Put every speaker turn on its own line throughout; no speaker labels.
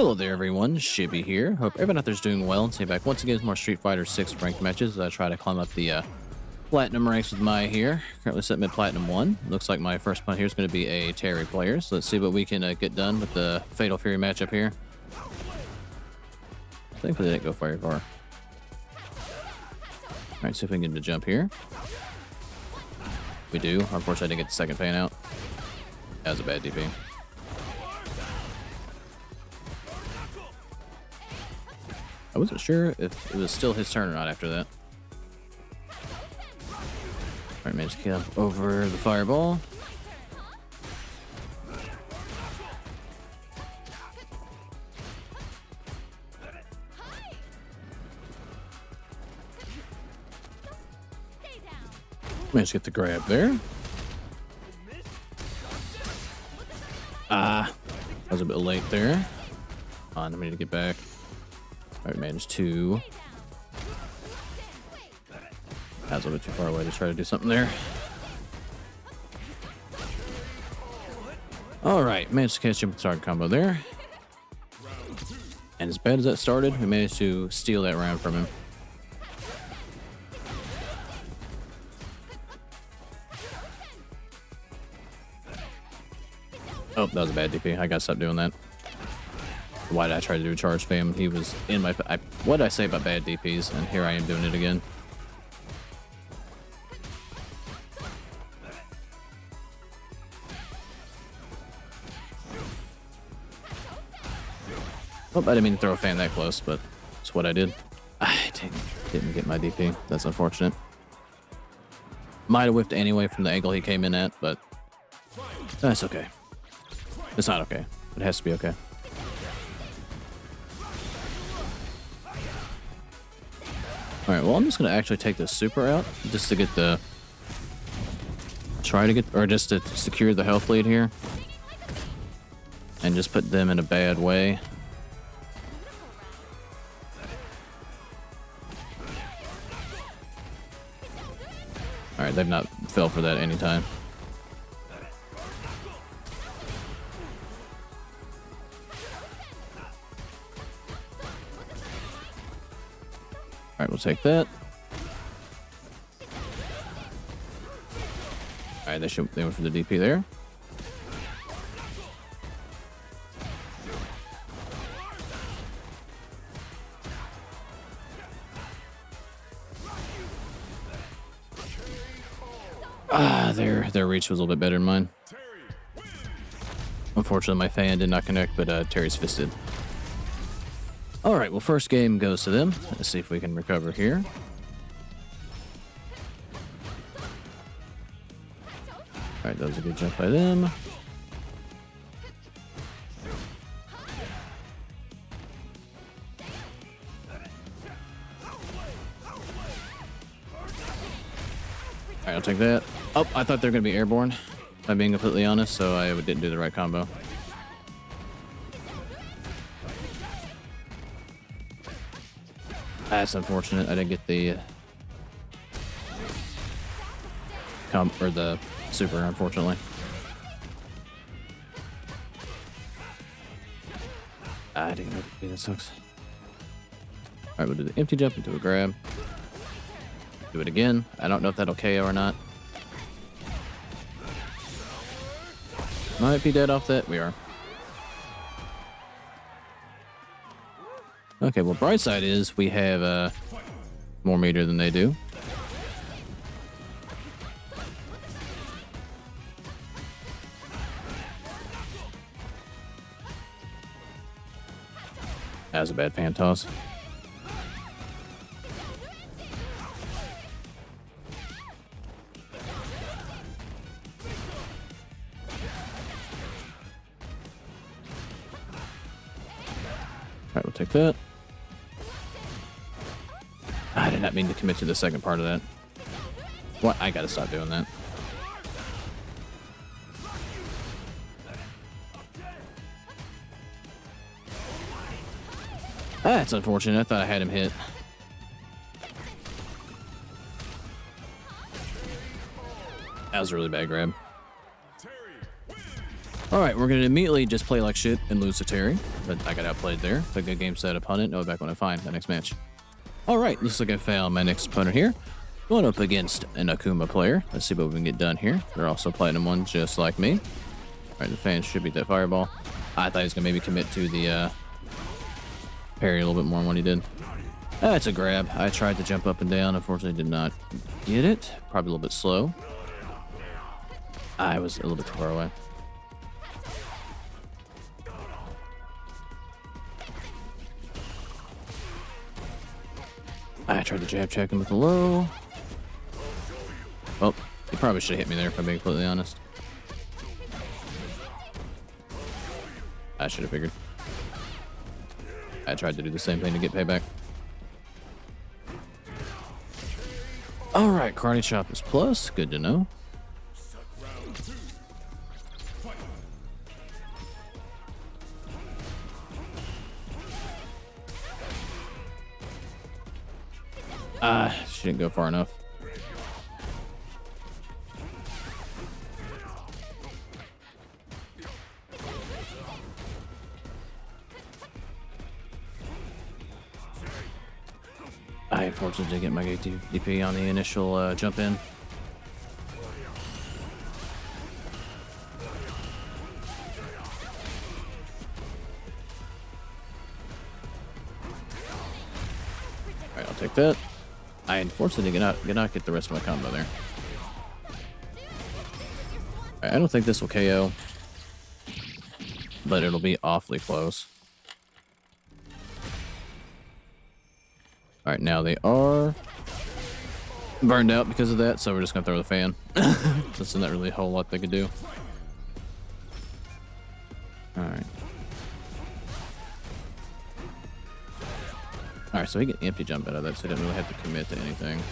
Hello there, everyone. Shibby here. Hope everyone out there's doing well. And stay back once again with more Street Fighter 6 ranked matches. I try to climb up the platinum ranks with Mai here. Currently set mid platinum 1. Looks like my first opponent here is going to be a Terry player. So let's see what we can get done with the Fatal Fury matchup here. Thankfully, they didn't go very far. All right, see if we can get him to jump here. We do. Unfortunately, I didn't get the second fan out. That was a bad DP. I wasn't sure if it was still his turn or not after that. Alright, managed to get over the fireball. Managed to get the grab there. I was a bit late there. I need to get back. Alright, managed to. That was a little bit too far away to try to do something there. Alright, managed to catch him with the target combo there. And as bad as that started, we managed to steal that round from him. Oh, that was a bad DP. I gotta stop doing that. Why did I try to do a charge spam? He was in my... what did I say about bad DPs? And here I am doing it again. Oh, I didn't mean to throw a fan that close, but it's what I did. I didn't get my DP. That's unfortunate. Might have whiffed anyway from the angle he came in at, but that's okay. It's not okay. It has to be okay. Alright, well, I'm just going to actually take the super out just to get the... try to get... or just to secure the health lead here. And just put them in a bad way. Alright, they've not fell for that anytime. Alright, we'll take that. Alright, they went for the DP there. Their reach was a little bit better than mine. Unfortunately, my fan did not connect, but Terry's fisted. Alright, well, first game goes to them. Let's see if we can recover here. Alright, that was a good jump by them. Alright, I'll take that. Oh, I thought they were going to be airborne, if I'm being completely honest, so I didn't do the right combo. That's unfortunate. I didn't get the the super, unfortunately. I didn't know that sucks. Alright, we'll do the empty jump into a grab. Do it again. I don't know if that'll KO or not. Might be dead off that. We are. Okay, well, bright side is we have more meter than they do. That was a bad fan toss. Alright, we'll take that. I did not mean to commit to the second part of that. What? I gotta stop doing that. That's unfortunate. I thought I had him hit. That was a really bad grab. All right, we're going to immediately just play like shit and lose to Terry. But I got outplayed there. Play good game set opponent. Know back when I find my next match. All right, looks like I found my next opponent here. Going up against an Akuma player. Let's see what we can get done here. They're also Platinum 1 just like me. All right, the fans should beat that fireball. I thought he was going to maybe commit to the parry a little bit more than what he did. That's a grab. I tried to jump up and down. Unfortunately, did not get it. Probably a little bit slow. I was a little bit too far away. I tried to jab check him with the low. Well, he probably should have hit me there if I'm being completely honest. I should have figured. I tried to do the same thing to get payback. Alright, karate chop is plus. Good to know. She didn't go far enough. I unfortunately did get my DP on the initial jump in. Alright, I'll take that. I unfortunately did not get the rest of my combo there. Alright, I don't think this will KO, but it'll be awfully close. Alright, now they are burned out because of that, so we're just gonna throw the fan. There's not really a whole lot they could do. Alright. Alright, so he can empty jump out of that, so he didn't really have to commit to anything.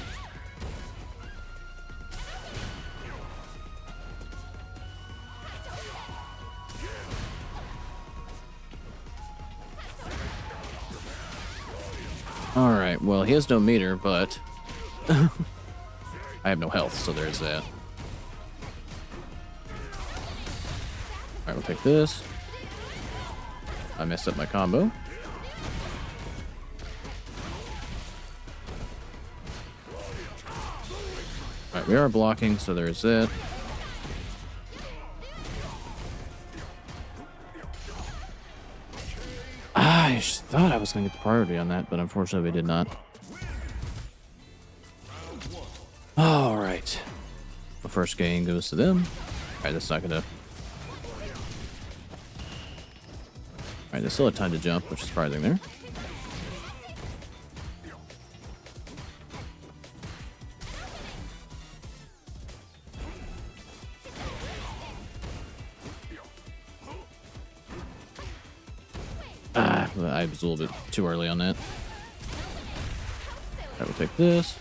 Alright, well, he has no meter, but I have no health, so there's that. Alright, we'll take this. I messed up my combo. Alright, we are blocking, so there's that. I thought I was going to get the priority on that, but unfortunately we did not. Alright. The first game goes to them. Alright, that's not going to... Alright, there's still a time to jump, which is surprising there. I was a little bit too early on that. I will take this.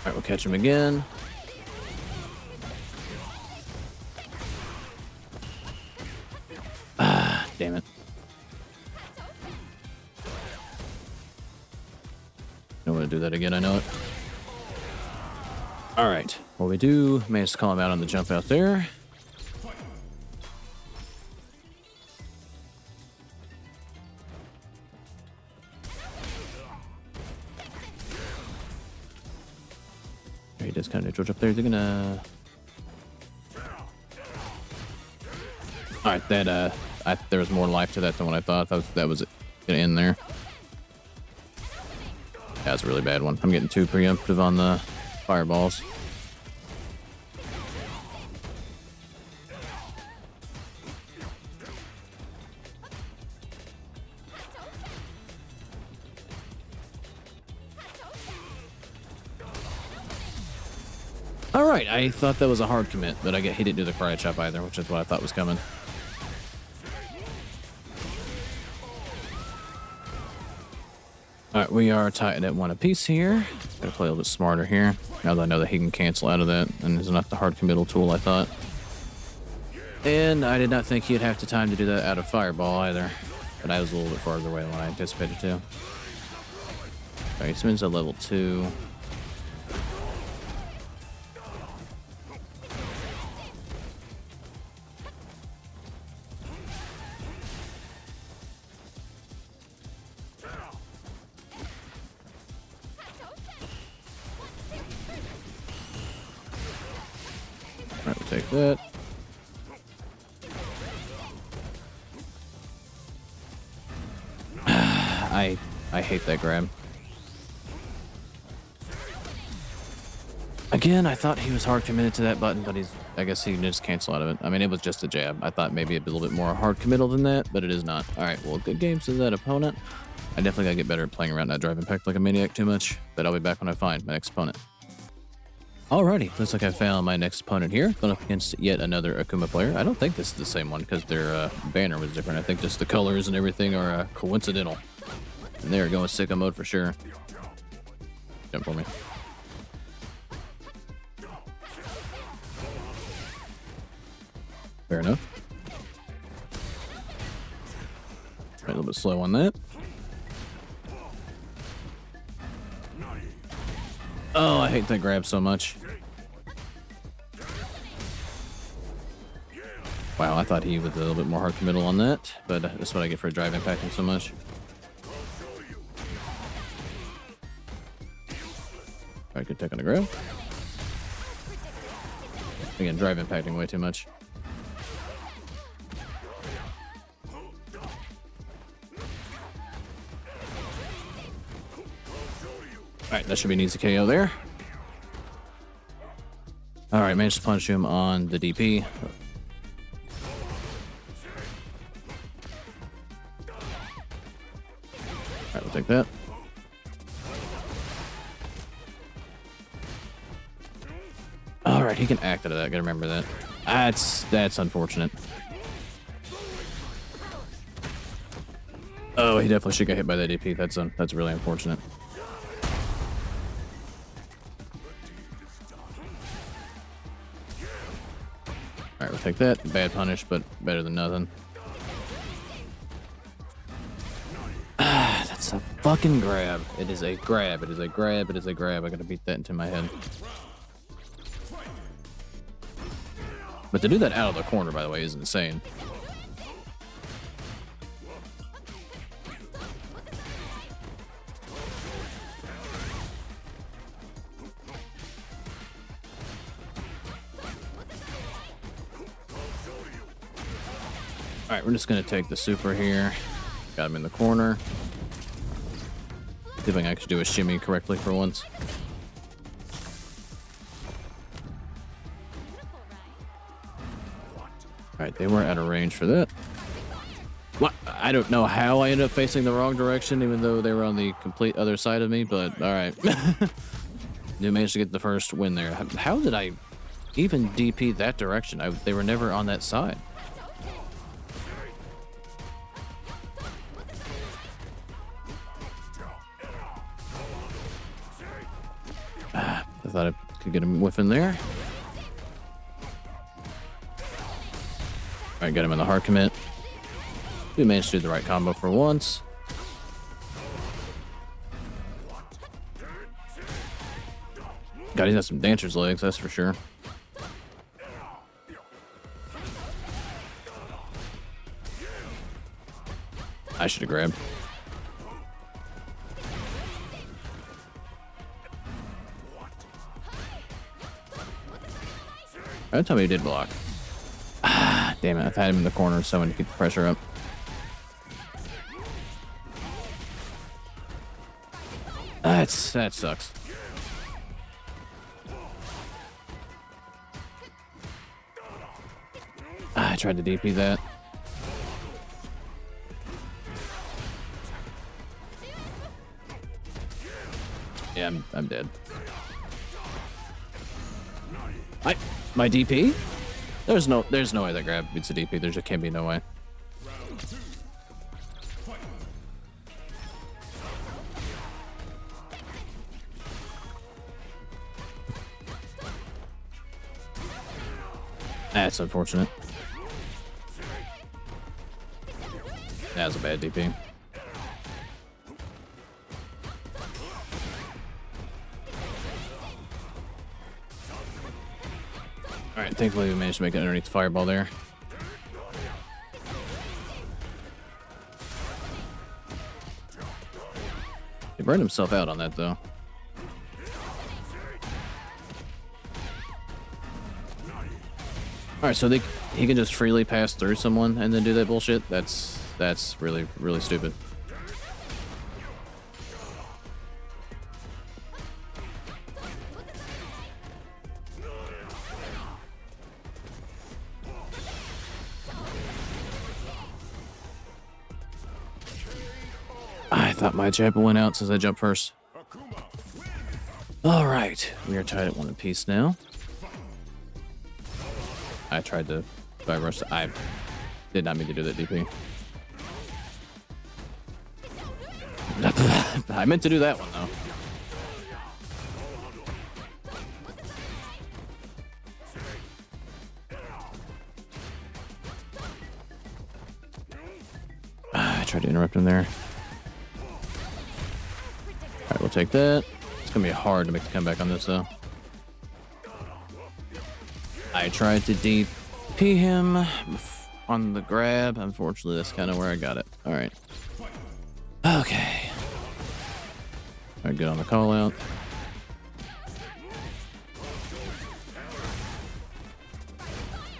Alright, we'll catch him again. Damn it. Don't want to do that again, I know it. Alright, well we do manage to call him out on the jump out there. He does kind of neutral jump there. Is he gonna... Alright, that there was more life to that than what I thought. That was gonna end there. That's a really bad one. I'm getting too preemptive on the fireballs. Alright, I thought that was a hard commit, but he didn't do the karate chop either, which is what I thought was coming. Alright, we are tied at 1 apiece here. Gotta play a little bit smarter here. Now that I know that he can cancel out of that, and is not the hard committal tool I thought. And I did not think he'd have the time to do that out of fireball either. But I was a little bit farther away than I anticipated to. Alright, spins at level 2. Alright, we'll take that. I hate that grab. Again, I thought he was hard committed to that button, but I guess he can just cancel out of it. I mean, it was just a jab. I thought maybe a little bit more hard committal than that, but it is not. All right, well, good game to that opponent. I definitely gotta get better at playing around that drive impact like a maniac too much, but I'll be back when I find my next opponent. Alrighty, looks like I found my next opponent here. Going up against yet another Akuma player. I don't think this is the same one because their banner was different. I think just the colors and everything are coincidental. And they're going sicko mode for sure. Jump for me. Fair enough. Right, a little bit slow on that. Oh, I hate that grab so much. Wow, I thought he was a little bit more hard committal on that, but that's what I get for drive impacting so much. Alright, good tech on the grab. Again, drive impacting way too much. Alright, that should be an easy KO there. Alright, managed to punch him on the DP. Alright, we'll take that. Alright, he can act out of that. Gotta remember that. That's unfortunate. Oh, he definitely should get hit by that DP. That's really unfortunate. Alright, we'll take that. Bad punish, but better than nothing. That's a fucking grab. It is a grab. It is a grab. It is a grab. I gotta beat that into my head. But to do that out of the corner, by the way, is insane. Alright, we're just going to take the super here. Got him in the corner. See if I can actually do a shimmy correctly for once. Alright, they weren't out of range for that. What? I don't know how I ended up facing the wrong direction, even though they were on the complete other side of me, but alright. New managed to get the first win there. How did I even DP that direction? They were never on that side. I thought I could get him whiff in there. Alright, got him in the hard commit. We managed to do the right combo for once. God, he's got some dancer's legs, that's for sure. I should have grabbed. That time he did block. Ah, damn it. I've had him in the corner so I need to keep the pressure up. That sucks. I tried to DP that. Yeah, I'm dead. My DP? There's no way that grab beats a DP. There just can't be no way. That's unfortunate. That was a bad DP. All right, thankfully we managed to make it underneath the fireball there. He burned himself out on that though. All right, so he can just freely pass through someone and then do that bullshit. That's really stupid. I thought my jab went out since I jumped first. All right, we are tied at 1 apiece now. I tried to rush. I did not mean to do that, DP. I meant to do that one though. I tried to interrupt him there. All right, we'll take that. It's gonna be hard to make the comeback on this though. I tried to DP him on the grab. Unfortunately, that's kind of where I got it. All right. Okay. All right, good on the call out.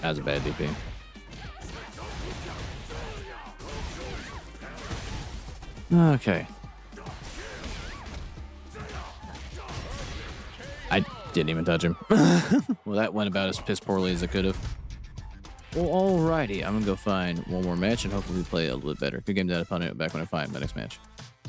That was a bad DP. Okay. I didn't even touch him. Well, that went about as piss poorly as it could have. Well, alrighty. I'm going to go find one more match and hopefully we play a little bit better. Good game to that opponent back when I find my next match.